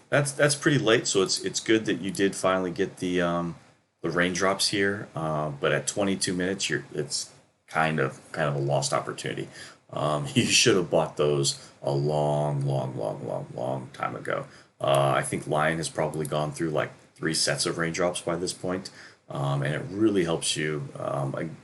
That's pretty late, so it's good that you did finally get the raindrops here. But at 22 minutes, it's kind of a lost opportunity. You should have bought those a long time ago. I think Lion has probably gone through like 3 sets of raindrops by this point, and it really helps you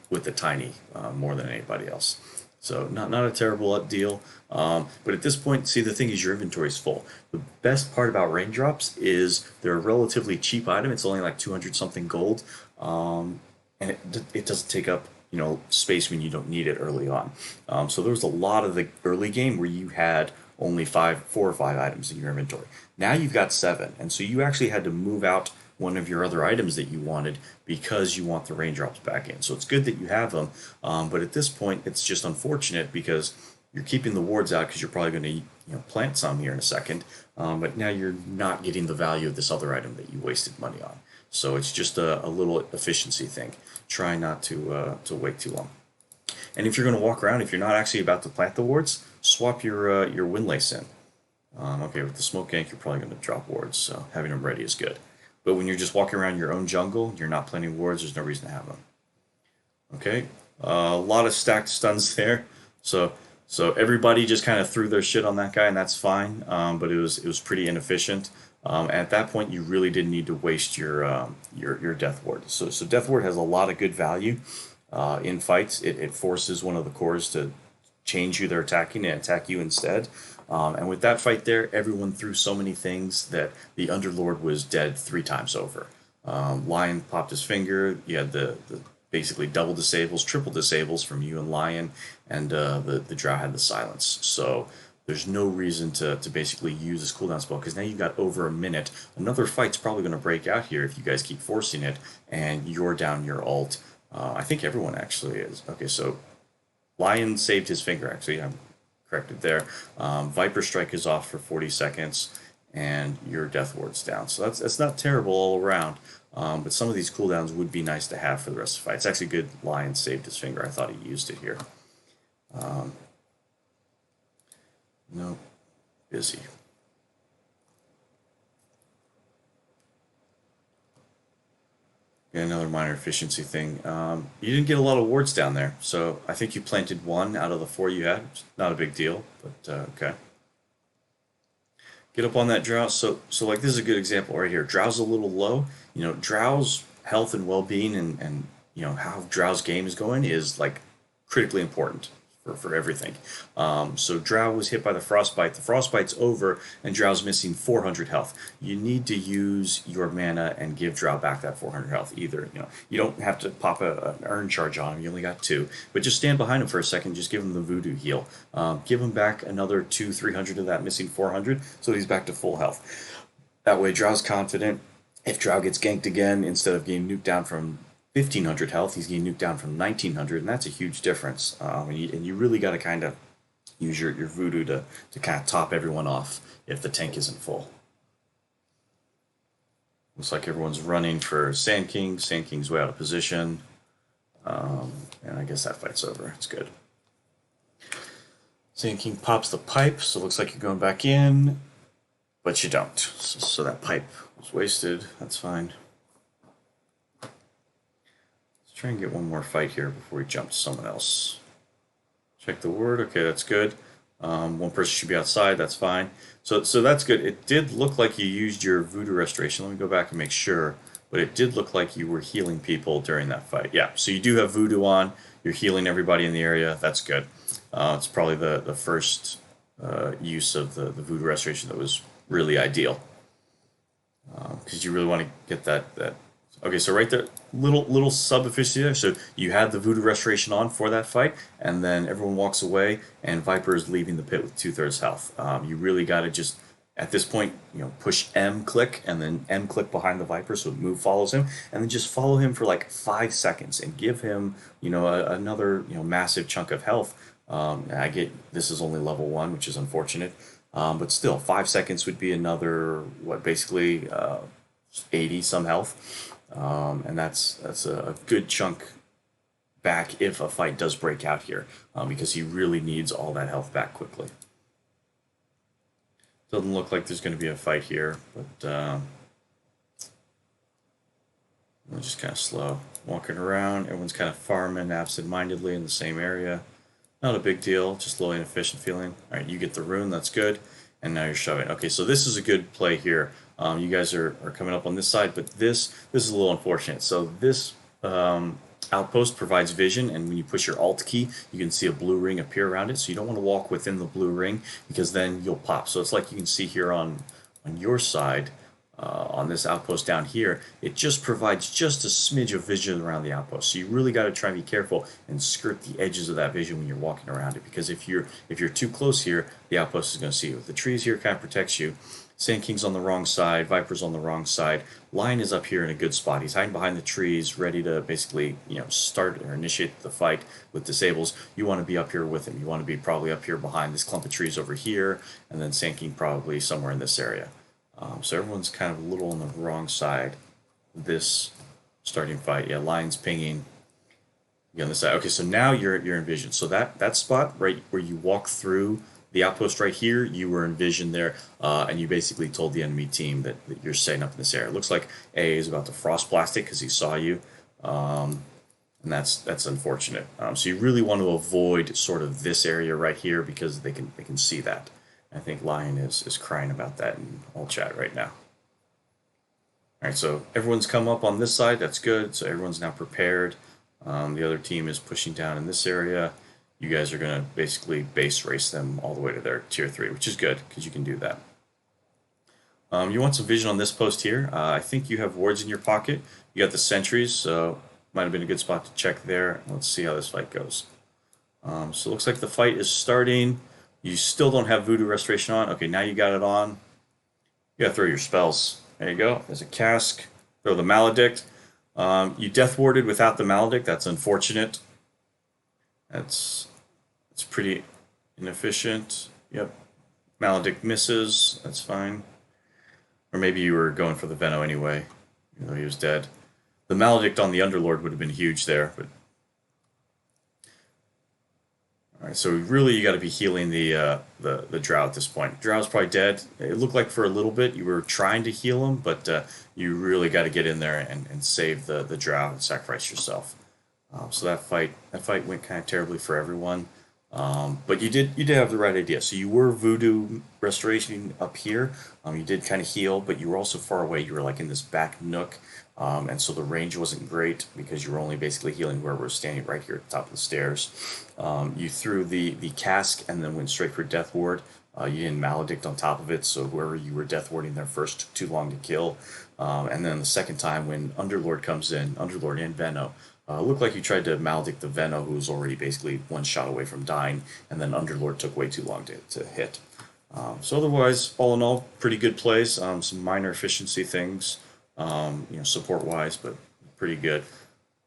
with the tiny more than anybody else. So not a terrible deal. But at this point, see, the thing is your inventory is full. The best part about raindrops is they're a relatively cheap item. It's only like 200 something gold, and it doesn't take up space when you don't need it early on. So there was a lot of the early game where you had only 4 or 5 items in your inventory. Now you've got 7, and so you actually had to move out one of your other items that you wanted because you want the raindrops back in. So it's good that you have them, but at this point it's just unfortunate because you're keeping the wards out because you're probably going to plant some here in a second, but now you're not getting the value of this other item that you wasted money on. So it's just a little efficiency thing. Try not to wait too long. And if you're going to walk around, if you're not actually about to plant the wards, swap your windlace in. Okay, with the smoke gank, you're probably going to drop wards, so having them ready is good. But when you're just walking around your own jungle, you're not planting wards, there's no reason to have them. Okay, a lot of stacked stuns there. So everybody just kind of threw their shit on that guy, and that's fine. But it was pretty inefficient. At that point, you really didn't need to waste your death ward. So death ward has a lot of good value in fights. It forces one of the cores to change who they're attacking and attack you instead. And with that fight there, everyone threw so many things that the Underlord was dead 3 times over. Lion popped his finger. You had the basically double disables, triple disables from you and Lion, and the Drow had the silence. So there's no reason to basically use this cooldown spell because now you've got over a minute. Another fight's probably going to break out here if you guys keep forcing it, and you're down your ult. I think everyone actually is. Okay, so Lion saved his finger, actually. I'm corrected there. Viper Strike is off for 40 seconds, and your Death Ward's down. So that's not terrible all around, but some of these cooldowns would be nice to have for the rest of the fight. It's actually good Lion saved his finger. I thought he used it here. No, busy. Yeah, another minor efficiency thing. You didn't get a lot of wards down there, so I think you planted 1 out of the 4 you had. Not a big deal, but okay. Get up on that Drow. So like this is a good example right here. Drow's a little low. Drow's health and well-being and how Drow's game is going is like critically important for everything. So Drow was hit by the Frostbite. The Frostbite's over, and Drow's missing 400 health. You need to use your mana and give Drow back that 400 health. Either you don't have to pop an urn charge on him. You only got 2, but just stand behind him for a second. Just give him the voodoo heal. Give him back another 200-300 of that missing 400, so he's back to full health. That way, Drow's confident. If Drow gets ganked again, instead of getting nuked down from 1,500 health, he's getting nuked down from 1,900, and that's a huge difference. And you really got to kind of use your voodoo to kind of top everyone off if the tank isn't full. Looks like everyone's running for Sand King. Sand King's way out of position. And I guess that fight's over. It's good. Sand King pops the pipe, so it looks like you're going back in, but you don't. So that pipe was wasted. That's fine. try and get one more fight here before we jump to someone else. Check the word. Okay, that's good. One person should be outside. That's fine. So that's good. It did look like you used your voodoo restoration. Let me go back and make sure. But it did look like you were healing people during that fight. Yeah, so you do have voodoo on. You're healing everybody in the area. That's good. It's probably the first use of the voodoo restoration that was really ideal. Because you really want to get that. Okay, so right there, little sub efficiency there. So you had the voodoo restoration on for that fight, and then everyone walks away, and Viper is leaving the pit with 2/3 health. You really got to just at this point, push M click and then M click behind the Viper so move follows him, and then just follow him for like 5 seconds and give him another massive chunk of health. I get this is only level 1, which is unfortunate. But still, 5 seconds would be another, basically 80 some health. And that's a good chunk back if a fight does break out here, because he really needs all that health back quickly. Doesn't look like there's going to be a fight here, but we're just kind of slow. Walking around, everyone's kind of farming absent-mindedly in the same area. Not a big deal, just a little inefficient feeling. All right, you get the rune, that's good. And now you're shoving. Okay, so this is a good play here. You guys are coming up on this side, but this is a little unfortunate. So this outpost provides vision, and when you push your Alt key, you can see a blue ring appear around it. So you don't want to walk within the blue ring, because then you'll pop. So it's like you can see here on your side, on this outpost down here, it just provides just a smidge of vision around the outpost. So you really got to try and be careful and skirt the edges of that vision when you're walking around it, because if you're too close here, the outpost is going to see you. The trees here kind of protects you. Sand King's on the wrong side, Viper's on the wrong side. Lion is up here in a good spot. He's hiding behind the trees, ready to basically, start or initiate the fight with disables. You want to be up here with him. You want to be probably up here behind this clump of trees over here, and then Sand King probably somewhere in this area. So everyone's kind of a little on the wrong side of this starting fight. Yeah, Lion's pinging. You on this side. Okay, so now you're in vision. So that spot right where you walk through the outpost right here, you were in vision there, and you basically told the enemy team that you're setting up in this area. It looks like A is about to frost blast it because he saw you, and that's unfortunate. So you really want to avoid sort of this area right here, because they can see that. I think Lion is crying about that in all chat right now. All right, so everyone's come up on this side. That's good. So everyone's now prepared. The other team is pushing down in this area. You guys are going to basically base race them all the way to their tier 3, which is good because you can do that. You want some vision on this post here. I think you have wards in your pocket. You got the sentries, so might have been a good spot to check there. Let's see how this fight goes. So it looks like the fight is starting. You still don't have Voodoo Restoration on. Okay, now you got it on. You gotta throw your spells. There you go. There's a cask. Throw the Maledict. You death warded without the Maledict. That's unfortunate. It's pretty inefficient. Yep. Maledict misses. That's fine. Or maybe you were going for the Veno anyway, even though he was dead. The Maledict on the Underlord would have been huge there, but alright, so really you got to be healing the Drow at this point. Drow's probably dead. It looked like for a little bit you were trying to heal him, but you really got to get in there and save the Drow and sacrifice yourself. So that fight went kind of terribly for everyone. But you did have the right idea. So you were Voodoo Restoration up here. You did kind of heal, but you were also far away. You were like in this back nook. And so the range wasn't great because you were only basically healing where we're standing right here at the top of the stairs. You threw the cask and then went straight for Death Ward. You didn't Maledict on top of it, so whoever you were Death Warding there first took too long to kill. And then the second time when Underlord comes in, Underlord and Veno, looked like you tried to Maledict the Veno, who was already basically one shot away from dying, and then Underlord took way too long to hit. So otherwise, all in all, pretty good plays. Some minor efficiency things, support-wise, but pretty good.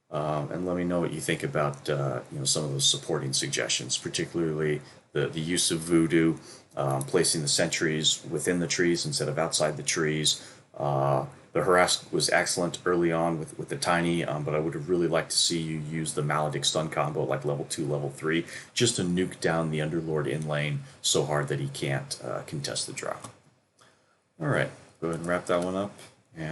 And let me know what you think about some of those supporting suggestions, particularly the use of Voodoo, placing the sentries within the trees instead of outside the trees. The Harass was excellent early on with the Tiny, but I would have really liked to see you use the Maledict stun combo like level 2, level 3, just to nuke down the Underlord in lane so hard that he can't contest the Drow. Alright, go ahead and wrap that one up. And